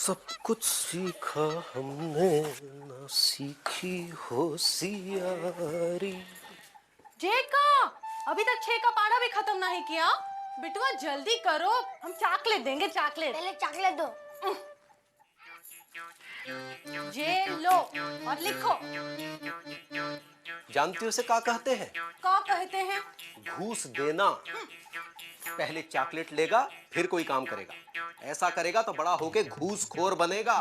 सब कुछ सीखा हमने, ना सीखी होशियारी। जे का अभी तक 6 का पारा भी खत्म नहीं किया। बिटुआ जल्दी करो, हम चॉकलेट देंगे। चॉकलेट पहले चॉकलेट दो। जे लो और लिखो। जानती हो उसे क्या कहते हैं? क्या कहते हैं? घूस देना। पहले चॉकलेट लेगा फिर कोई काम करेगा। ऐसा करेगा तो बड़ा होके घूसखोर बनेगा।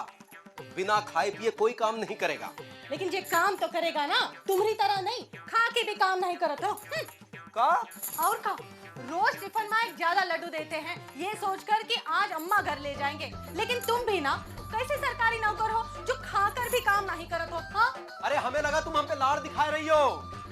बिना खाए पिए कोई काम नहीं करेगा। लेकिन जे काम तो करेगा ना, तुम्हारी तरह नहीं खा के भी काम नहीं करत हो। का? और का रोज टिफिन में एक ज्यादा लड्डू देते हैं, ये सोचकर कि आज अम्मा घर ले जाएंगे। लेकिन तुम भी ना कैसे सरकारी नौकर हो जो खाकर भी काम नहीं करत हो? हाँ? अरे हमें लगा तुम हम पे लाड़ दिखा रही हो।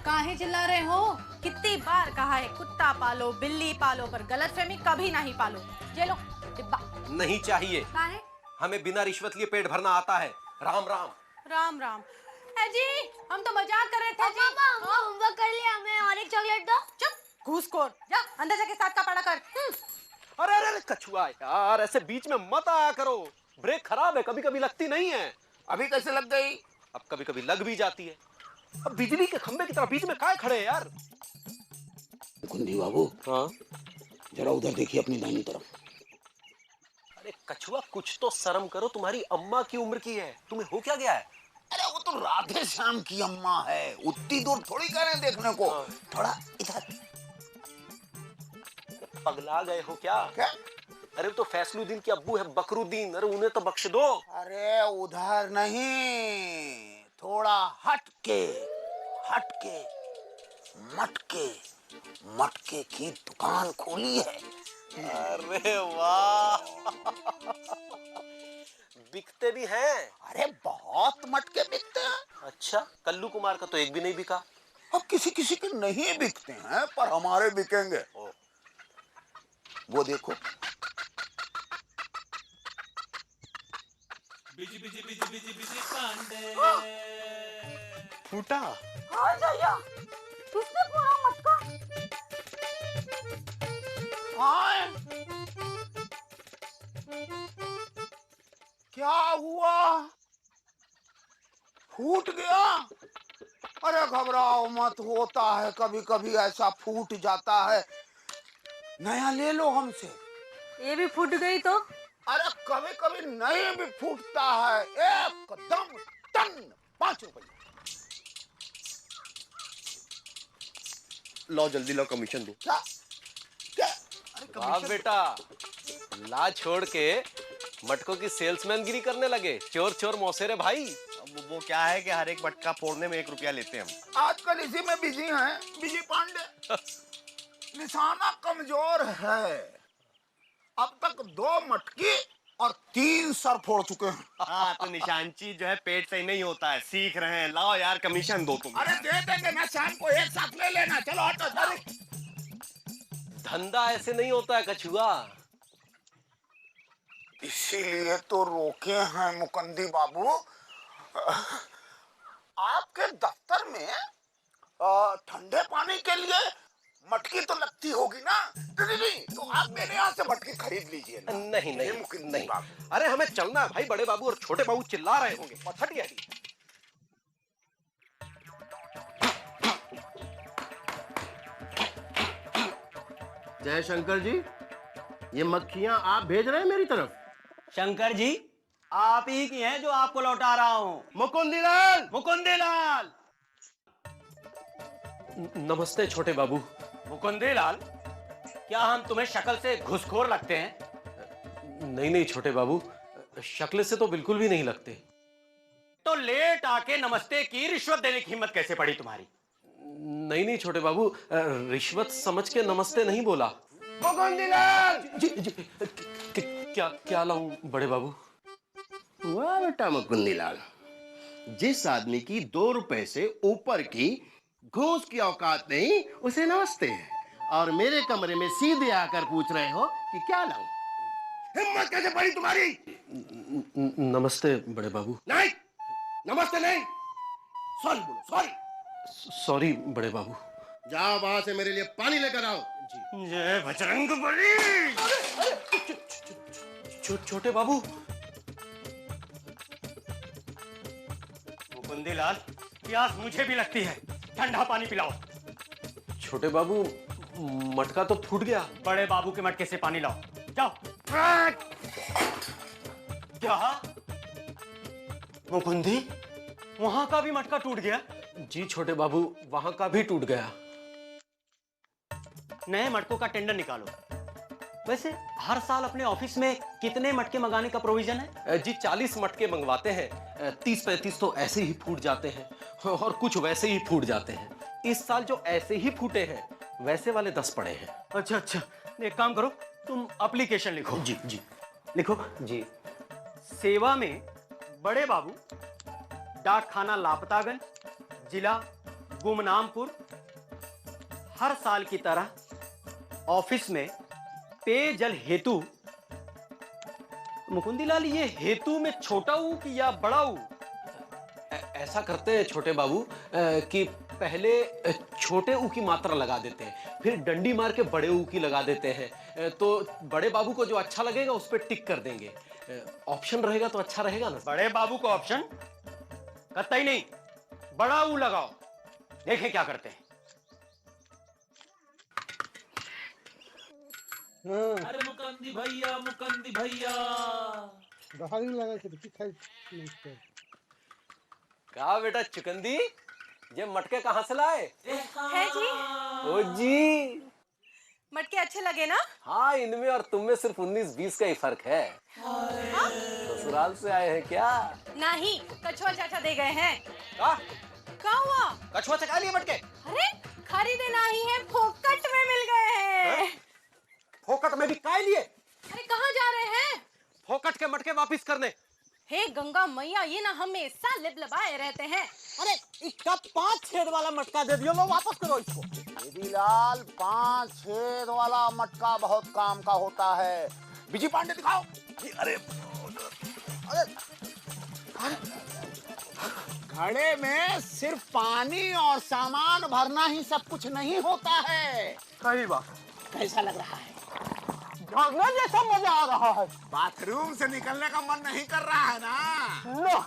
काहे चिल्ला रहे हो? कितनी बार कहा है कुत्ता पालो बिल्ली पालो, पर गलतफहमी कभी नहीं पालो। ये लो डिब्बा। नहीं चाहिए। काहे? हमें बिना रिश्वत लिए पेट भरना आता है। राम राम। राम राम। जी हम तो मजाक कर रहे थे जी। पापा होमवर्क कर लिया, हमें और एक चॉकलेट दो। चुप घूसखोर, जा अंदर जाके 7 का पारा कर। अरे अरे कछुआ यार, ऐसे बीच में मत आया करो। ब्रेक खराब है, कभी कभी लगती नहीं है। अभी कैसे लग गई? अब कभी कभी लग भी जाती है। अब बिजली के खंबे की तरह बीच में काहे खड़े हैं यार? कुंदी बाबू, हाँ जरा उधर देखिए अपनी दाहिनी तरफ। अरे कछुआ कुछ तो शर्म करो, तुम्हारी अम्मा की उम्र की है, तुम्हें हो क्या गया है? अरे वो तो राधे श्याम की अम्मा है, उतनी दूर थोड़ी कह रहे हैं देखने को। थोड़ा इधर। पगला गए हो क्या? क्या? अरे तो फैसलुद्दीन के अब्बू है बकरुद्दीन, अरे उन्हें तो बख्श दो। अरे उधर नहीं, थोड़ा हट के मटके मटके की दुकान खोली है। अरे वाह बिकते भी हैं? अरे बहुत मटके बिकते हैं। अच्छा, कल्लू कुमार का तो एक भी नहीं बिका। अब किसी किसी के नहीं बिकते हैं, पर हमारे बिकेंगे। वो देखो। Busy busy busy busy busy Pandey. फूटा? हाँ भैया, किसने पूरा मटका? हाँ, क्या हुआ? फूट गया? अरे घबराओ मत, होता है कभी कभी ऐसा, फूट जाता है। नया ले लो हमसे। ये भी फूट गई तो? अरे कभी कभी नहीं भी फूटता है। एकदम टन 5 रुपये। लो जल्दी लो, कमीशन दो। क्या क्या? वाह बेटा, ला छोड़ के मटकों की सेल्समैनगिरी करने लगे। चोर चोर मौसेरे भाई। अब वो क्या है कि हर एक मटका फोड़ने में 1 रुपया लेते हैं हम। आजकल इसी में बिजी हैं, बिजी पांडे। निशाना कमजोर है। अब तक 2 मटकी और 3 सर फोड़ चुके हैं। हाँ तो निशानची जो है पेट सही नहीं होता है, सीख रहे हैं। लाओ यार कमीशन दो तुम। अरे दे देंगे ना, शाम को एक साथ ले लेना। चलो हटो चलो। धंधा ऐसे नहीं होता है कछुआ। इसीलिए तो रोके हैं मुकंदी बाबू। आपके दफ्तर में ठंडे पानी के लिए मटकी तो लगती होगी ना? नहीं, तो आप मेरे यहाँ से मटकी खरीद लीजिए ना। नहीं नहीं मुकंदी नहीं, बाबू। अरे हमें चलना है भाई। बड़े बाबू और छोटे बाबू चिल्ला रहे होंगे। हटिए हटिए। जय शंकर जी, ये मक्खियां आप भेज रहे हैं मेरी तरफ? शंकर जी, आप ही की हैं जो आपको लौटा रहा हूँ। मुकुंदीलाल! मुकुंदीलाल! नमस्ते छोटे बाबू। मुकुंदीलाल, क्या हम तुम्हें शक्ल से घुसखोर लगते हैं? नहीं नहीं छोटे बाबू, शक्ल से तो बिल्कुल भी नहीं लगते। तो लेट आके नमस्ते की रिश्वत देने की हिम्मत कैसे पड़ी तुम्हारी? नहीं नहीं छोटे बाबू, रिश्वत समझ के नमस्ते नहीं बोला। मुकुंदीलाल! जी जी, क्या क्या लाऊं बड़े बाबू? वाह बेटा मुकुंदीलाल, जिस आदमी की 2 रुपए से ऊपर की घूस की औकात नहीं, उसे नमस्ते है, और मेरे कमरे में सीधे आकर पूछ रहे हो कि क्या लाऊं? हिम्मत कैसे पड़ी तुम्हारी? नमस्ते बड़े बाबू। नहीं, नमस्ते नहीं, सॉरी बोलो, सॉरी। सॉरी बड़े बाबू। जाओ वहां से मेरे लिए पानी लेकर आओ। जय बजरंगबली। छोटे बाबू। मुकुंदीलाल, प्यास मुझे भी लगती है, ठंडा पानी पिलाओ। छोटे बाबू, मटका तो फूट गया। बड़े बाबू के मटके से पानी लाओ, जाओ। क्या मुकुंदी, वहां का भी मटका टूट गया? जी छोटे बाबू, वहां का भी टूट गया। नए मटकों का टेंडर निकालो। वैसे हर साल अपने ऑफिस में कितने मटके मंगाने का प्रोविजन है? जी 40 मटके मंगवाते हैं, 30-35 तो ऐसे ही फूट जाते हैं और कुछ वैसे ही फूट जाते हैं। इस साल जो ऐसे ही फूटे हैं वैसे वाले 10 पड़े हैं। अच्छा अच्छा, एक काम करो, तुम एप्लीकेशन लिखो। जी जी लिखो जी। सेवा में बड़े बाबू, डाक खाना लापतागंज, जिला गुमनामपुर। हर साल की तरह ऑफिस में पेयजल हेतु। मुकुंदीलाल, ये हेतु में छोटा ऊ कि या बड़ा ऊ? ऐसा करते हैं छोटे बाबू कि पहले छोटे ऊ की मात्रा लगा देते हैं, फिर डंडी मार के बड़े ऊ की लगा देते हैं। तो बड़े बाबू को जो अच्छा लगेगा उस पर टिक कर देंगे। ऑप्शन रहेगा तो अच्छा रहेगा ना। बड़े बाबू को ऑप्शन कतई नहीं, बड़ा ऊ लगाओ, देखें क्या करते हैं। अरे मुकंदी भैया, मुकंदी भैया। कहा बेटा चुकंदी, ये मटके कहाँ से लाए? है जी। ओ जी, मटके अच्छे लगे ना? हाँ, इनमें और तुम में सिर्फ 19-20 का ही फर्क है। ससुराल से आए हैं क्या? नहीं, कछुआ चाचा दे गए हैं। क्या हुआ? कछुआ चखा लिए मटके? अरे खरीदे नहीं है, फोकट में मिल गए हैं। फोकट में भी काय लिए? अरे कहाँ जा रहे हैं? फोकट के मटके वापिस करने। हे गंगा मैया, ये ना हमेशा लिबलिबाए रहते हैं। अरे इसका 5 छेद वाला मटका दे दियो, लो वापस करो इसको। दीदीलाल, 5 छेद वाला मटका बहुत काम का होता है। विजय पांडे दिखाओ। अरे अरे घड़े में सिर्फ पानी और सामान भरना ही सब कुछ नहीं होता है। सही बात। कैसा लग रहा है? झाड़ने जैसा मजा आ रहा है। बाथरूम से निकलने का मन नहीं कर रहा है ना? लो,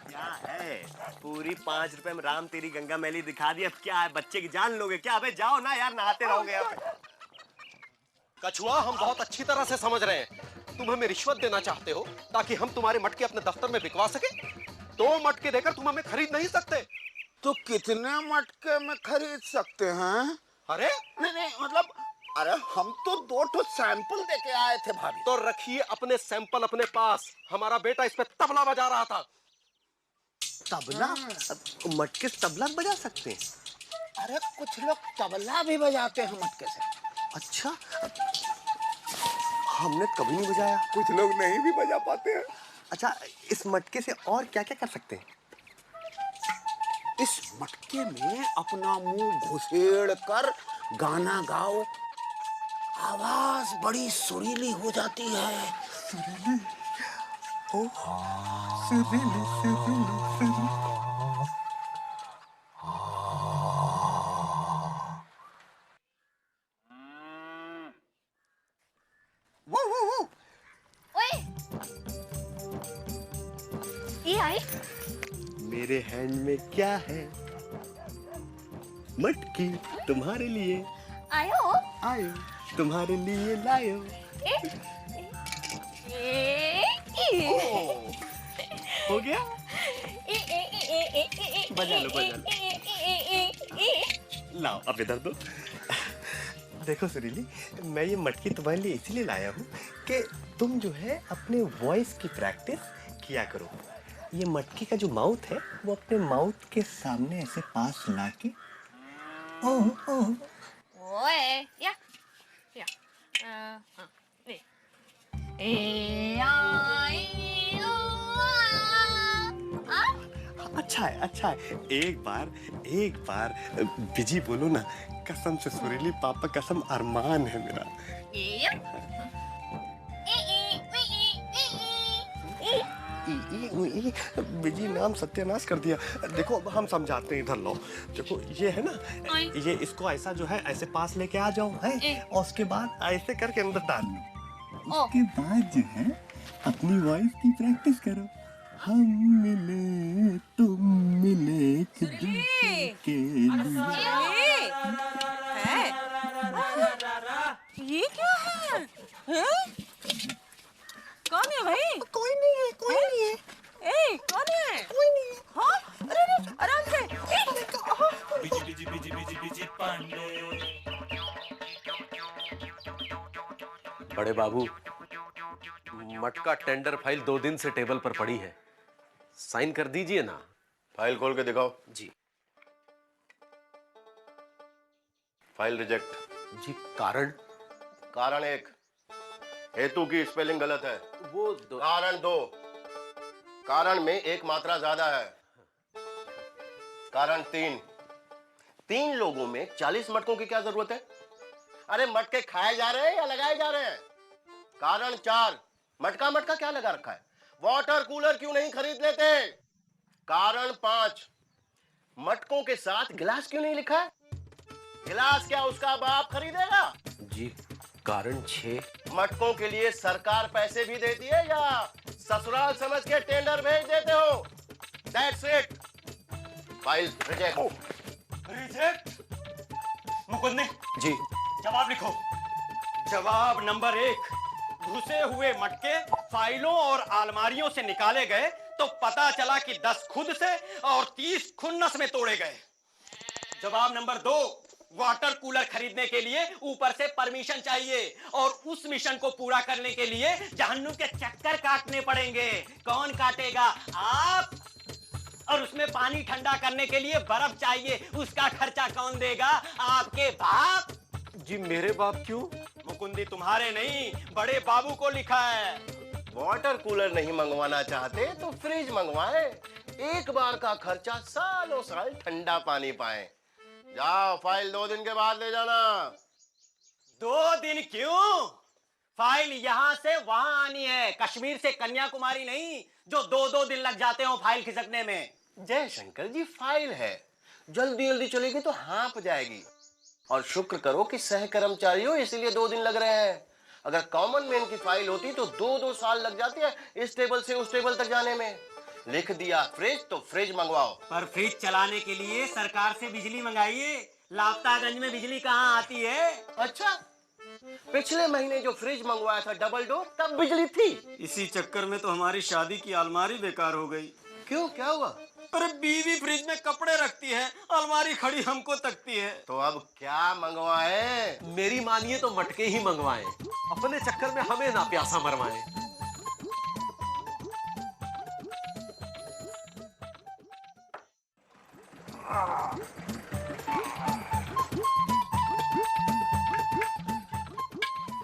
क्या है, पूरी 5 रुपए में राम तेरी गंगा मैली दिखा दी। अब क्या है, बच्चे की जान लोगे क्या? अबे जाओ ना यार, नहाते रहोगे यहाँ पे। कछुआ, हम बहुत अच्छी तरह से समझ रहे हैं, तुम हमें रिश्वत देना चाहते हो ताकि हम तुम्हारे मटके अपने दफ्तर में बिकवा सके। 2 मटके देकर तुम हमें खरीद नहीं सकते। तो कितने मटके में खरीद सकते हैं? अरे नहीं मतलब, अरे हम तो 2 सैंपल देके आए थे भाभी। तो रखिए अपने सैंपल अपने पास। हमारा बेटा इस पे तबला बजा रहा था। तबला? मटके से तबला बजा सकते हैं? अरे कुछ लोग तबला भी बजाते हैं मटके से। अच्छा, हमने कभी नहीं बजाया। कुछ लोग नहीं भी बजा पाते हैं। अच्छा, इस मटके से और क्या क्या कर सकते हैं? इस मटके में अपना मुंह घुसेड़ कर गाना गाओ, आवाज बड़ी सुरीली हो जाती है। सुरीली? ओह, सुरीली सुरीली सुरीली। ओए, ये आई? मेरे हैंड में क्या है? मटकी तुम्हारे लिए आयो? आयो, तुम्हारे लिए लायो। हो गया? बजा लो, बजा लो। लाओ, अब इधर दो। देखो सुरीली, मैं ये मटकी तुम्हारे लिए इसलिए लाया हूँ कि तुम जो है अपने वॉइस की प्रैक्टिस किया करो। ये मटकी का जो माउथ है वो अपने माउथ के सामने ऐसे पास ला के ओए, या अच्छा है, अच्छा है। एक बार बिजी बोलो ना। कसम से सुरीली पापा, कसम, अरमान है मेरा। नहीं, बिजी नाम सत्यानाश कर दिया। देखो हम समझाते हैं, इधर लो। देखो ये है ना, ये इसको ऐसा जो है ऐसे पास लेके आ जाओ है, और उसके बाद ऐसे करके अंदर डाल लो। उसके बाद जो है अपनी वॉइस की प्रैक्टिस करो। हम मिले तुम मिले एक दूसरे के लिए। ये क्या है? हैं? कौन है भाई? कोई नहीं है, कोई नहीं है। ए, कौन है? कोई नहीं है। हाँ? अरे आराम से। Busy busy busy busy busy Pandey. बड़े बाबू, मटका टेंडर फाइल 2 दिन से टेबल पर पड़ी है, साइन कर दीजिए ना। फाइल खोल के दिखाओ। जी। File reject. जी, कारण? कारण 1, हेतु की स्पेलिंग गलत है। वो कारण 2, कारण में एक मात्रा ज्यादा है। कारण 3 लोगों में 40 मटकों की क्या जरूरत है? अरे मटके खाए जा रहे हैं या लगाए जा रहे हैं? कारण 4, मटका मटका क्या लगा रखा है? वाटर कूलर क्यों नहीं खरीद लेते? कारण 5, मटकों के साथ गिलास क्यों नहीं लिखा है? गिलास क्या उसका बाप खरीदेगा? जी, कारण 6, मटकों के लिए सरकार पैसे भी देती है या ससुराल समझ के टेंडर भेज देते हो? That's it. File reject. Reject? Mukundi ji. जवाब लिखो। जवाब नंबर 1, घुसे हुए मटके फाइलों और अलमारियों से निकाले गए तो पता चला कि 10 खुद से और 30 खुन्नस में तोड़े गए। जवाब नंबर 2, वाटर कूलर खरीदने के लिए ऊपर से परमिशन चाहिए और उस मिशन को पूरा करने के लिए जहन्नुम के चक्कर काटने पड़ेंगे। कौन काटेगा? आप। और उसमें पानी ठंडा करने के लिए बर्फ चाहिए, उसका खर्चा कौन देगा? आपके बाप। जी, मेरे बाप क्यों? मुकुंदी तुम्हारे नहीं, बड़े बाबू को लिखा है। वाटर कूलर नहीं मंगवाना चाहते तो फ्रिज मंगवाएं। एक बार का खर्चा सालों साल ठंडा पानी पाए। जाओ, फाइल 2 दिन के बाद ले जाना। 2 दिन क्यों? फाइल यहाँ से वहां आनी है, कश्मीर से कन्याकुमारी नहीं, जो 2-2 दिन लग जाते हो फाइल खिसकने में। जय शंकर जी, फाइल है, जल्दी जल्दी चलेगी तो हाँप जाएगी। और शुक्र करो कि सह कर्मचारी हो, इसलिए 2 दिन लग रहे हैं। अगर कॉमन मैन की फाइल होती तो 2-2 साल लग जाते हैं इस टेबल से उस टेबल तक जाने में। लिख दिया फ्रिज तो फ्रिज मंगवाओ। पर फ्रिज चलाने के लिए सरकार से बिजली मंगाइए। लापतागंज में बिजली कहाँ आती है? अच्छा, पिछले महीने जो फ्रिज मंगवाया था डबल डोर, तब बिजली थी। इसी चक्कर में तो हमारी शादी की अलमारी बेकार हो गई। क्यों, क्या हुआ? अरे बीवी फ्रिज में कपड़े रखती है, अलमारी खड़ी हमको तकती है। तो अब क्या मंगवाए? मेरी मानिए तो मटके ही मंगवाएं, अपने चक्कर में हमें ना प्यासा मरवाएं।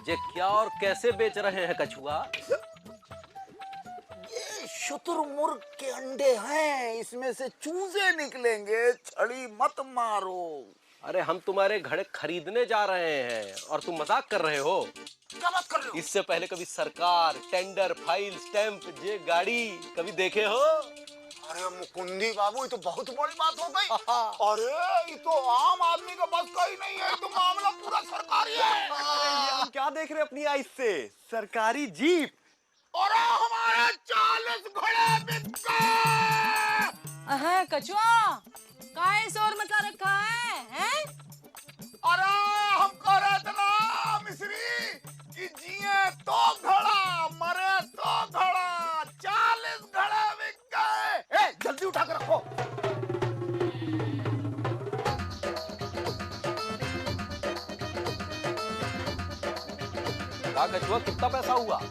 ये क्या और कैसे बेच रहे हैं कछुआ? ये शुतुरमुर्ग के अंडे हैं, इसमें से चूजे निकलेंगे, छड़ी मत मारो। अरे हम तुम्हारे घड़े खरीदने जा रहे हैं और तुम मजाक कर रहे हो। क्या बात कर रहे हो? इससे पहले कभी सरकार, टेंडर, फाइल, स्टैंप, ये गाड़ी कभी देखे हो? अरे मुकुंदी बाबू, ये तो बहुत बड़ी बात हो गई। अरे ये तो आम आदमी का बस का ही नहीं है, ये तो मामला पूरा सरकारी है। ये हम क्या देख रहे हैं अपनी आइज से? सरकारी जीप। और हमारे 40 घोड़े बिक गए। अहे कछुआ, काय शोर मचा रखा है? हैं? अरे हम कह रहे थे ना मिस्री कि जिए तो घड़ा, मरे तो घड़ा। 40 घड़े बिक गए। ए, जल्दी उठा कर रखो। क्या कछुआ, कितना पैसा हुआ?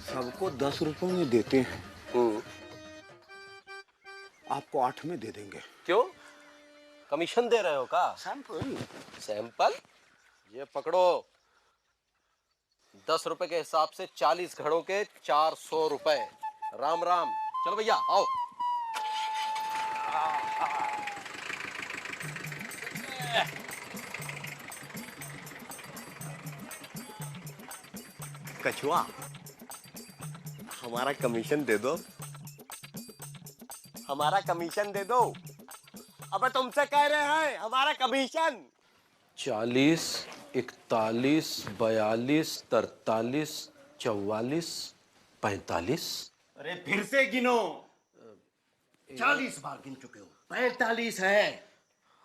सबको 10 रुपए में देते हैं, आपको 8 में दे देंगे। क्यों, कमीशन दे रहे हो का? सैंपल। सैंपल? ये पकड़ो, 10 रुपए के हिसाब से 40 घड़ों के 400 रुपए। राम राम। चलो भैया आओ। कछुआ, हमारा कमीशन दे दो, हमारा कमीशन दे दो। अबे तुमसे कह रहे हैं हमारा कमीशन। 40, 41, 42, 43, 44, 45। अरे फिर से गिनो। 40 बार गिन चुके हो, 45 है।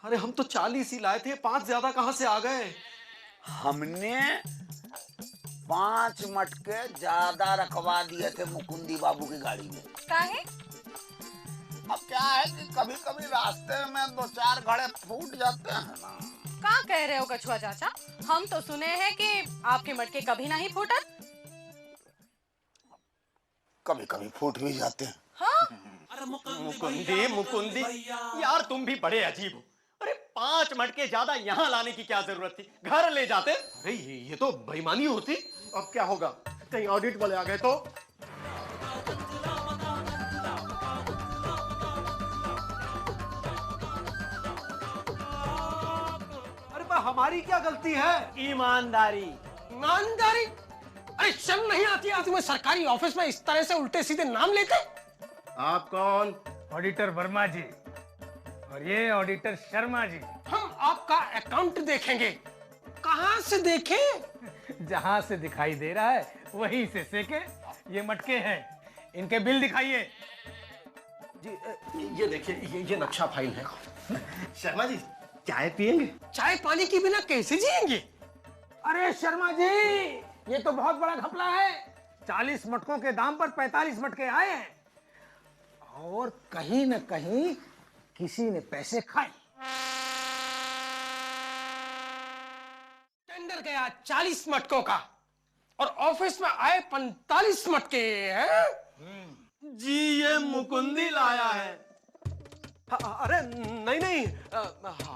अरे हम तो 40 ही लाए थे, 5 ज्यादा कहां से आ गए? हमने 5 मटके ज्यादा रखवा दिए थे मुकुंदी बाबू की गाड़ी में। काहे? अब क्या है कि कभी कभी रास्ते में 2-4 घड़े फूट जाते हैं ना। का कह रहे हो कछुआ चाचा? हम तो सुने हैं कि आपके मटके कभी नहीं फूटत। कभी कभी फूट भी जाते हैं। हाँ? मुकुंदी मुकुंदी, यार तुम भी बड़े अजीब हो। अरे 5 मटके ज्यादा यहाँ लाने की क्या जरूरत थी, घर ले जाते। अरे ये तो बेईमानी होती। अब क्या होगा, कहीं ऑडिट वाले आ गए तो? अरे पर हमारी क्या गलती है? ईमानदारी। ईमानदारी? अरे शर्म नहीं आती है तुम्हें सरकारी ऑफिस में इस तरह से उल्टे सीधे नाम लेते? आप कौन? ऑडिटर वर्मा जी और ये ऑडिटर शर्मा जी। हम आपका अकाउंट देखेंगे। कहाँ से देखें? जहां से दिखाई दे रहा है वहीं से सेके। ये मटके हैं, इनके बिल दिखाइए। जी ये देखिए, ये नक्शा फाइल है। शर्मा जी चाय पियेंगे? चाय पानी के बिना कैसे जिएंगे? अरे शर्मा जी, ये तो बहुत बड़ा घपला है। 40 मटकों के दाम पर 45 मटके आए हैं और कहीं न कहीं किसी ने पैसे खाए। टेंडर गया 40 मटकों का और ऑफिस में आए 45 मटके हैं। जी ये मुकुंदी लाया है। अरे नहीं नहीं,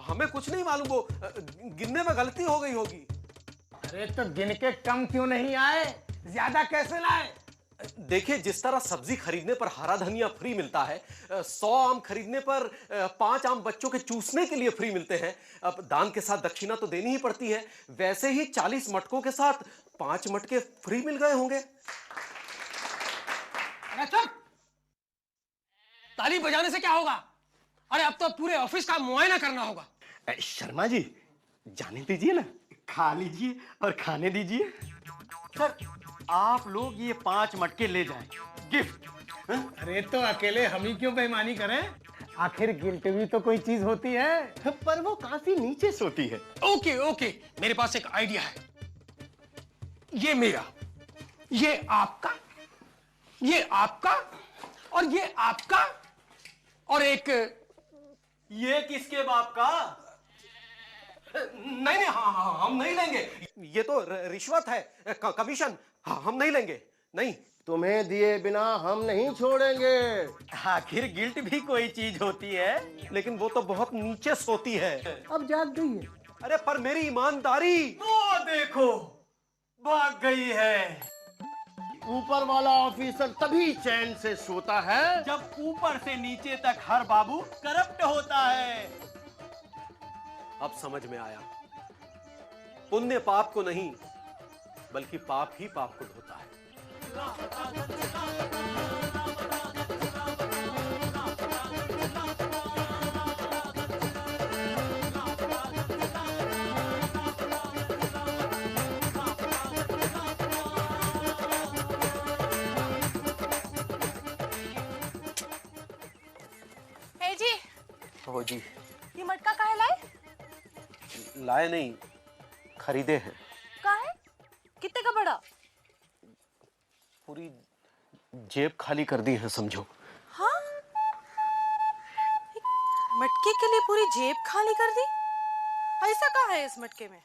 हमें कुछ नहीं मालूम, वो गिनने में गलती हो गई होगी। अरे तो गिन के कम क्यों नहीं आए, ज्यादा कैसे लाए? देखिए, जिस तरह सब्जी खरीदने पर हरा धनिया फ्री मिलता है, 100 आम खरीदने पर 5 आम बच्चों के चूसने के लिए फ्री मिलते हैं। अब दान के साथ दक्षिणा तो देनी ही पड़ती है, वैसे ही 40 मटकों के साथ 5 मटके फ्री मिल गए होंगे। अरे चुप! ताली बजाने से क्या होगा? अरे अब तो पूरे ऑफिस का मुआयना करना होगा। शर्मा जी जाने दीजिए ना, खा लीजिए और खाने दीजिए। सर आप लोग ये 5 मटके ले जाएं, गिफ्ट। अरे तो अकेले हम ही क्यों बेईमानी करें? आखिर गिल्ट भी तो कोई चीज होती है। पर वो काफी नीचे सोती है। ओके ओके, मेरे पास एक आइडिया है। ये मेरा, ये आपका, ये आपका और ये आपका और एक ये किसके बाप का? नहीं नहीं, हाँ, हम नहीं लेंगे। ये तो रिश्वत है, कमीशन। हाँ, हम नहीं लेंगे, नहीं। तुम्हें दिए बिना हम नहीं छोड़ेंगे। आखिर गिल्ट भी कोई चीज होती है। लेकिन वो तो बहुत नीचे सोती है। अब जाग गई है। अरे पर मेरी ईमानदारी। वो देखो भाग गई है। ऊपर वाला ऑफिसर तभी चैन से सोता है जब ऊपर से नीचे तक हर बाबू करप्ट होता है। अब समझ में आया, पुण्य पाप को नहीं बल्कि पाप ही पाप को धोता है। हे जी, हो जी। ये मटका काहे लाए? लाए नहीं, खरीदे हैं। काहे? कितने का पड़ा? पूरी जेब खाली कर दी है समझो। हाँ? एक मटके के लिए पूरी जेब खाली कर दी? ऐसा कहाँ है इस मटके में?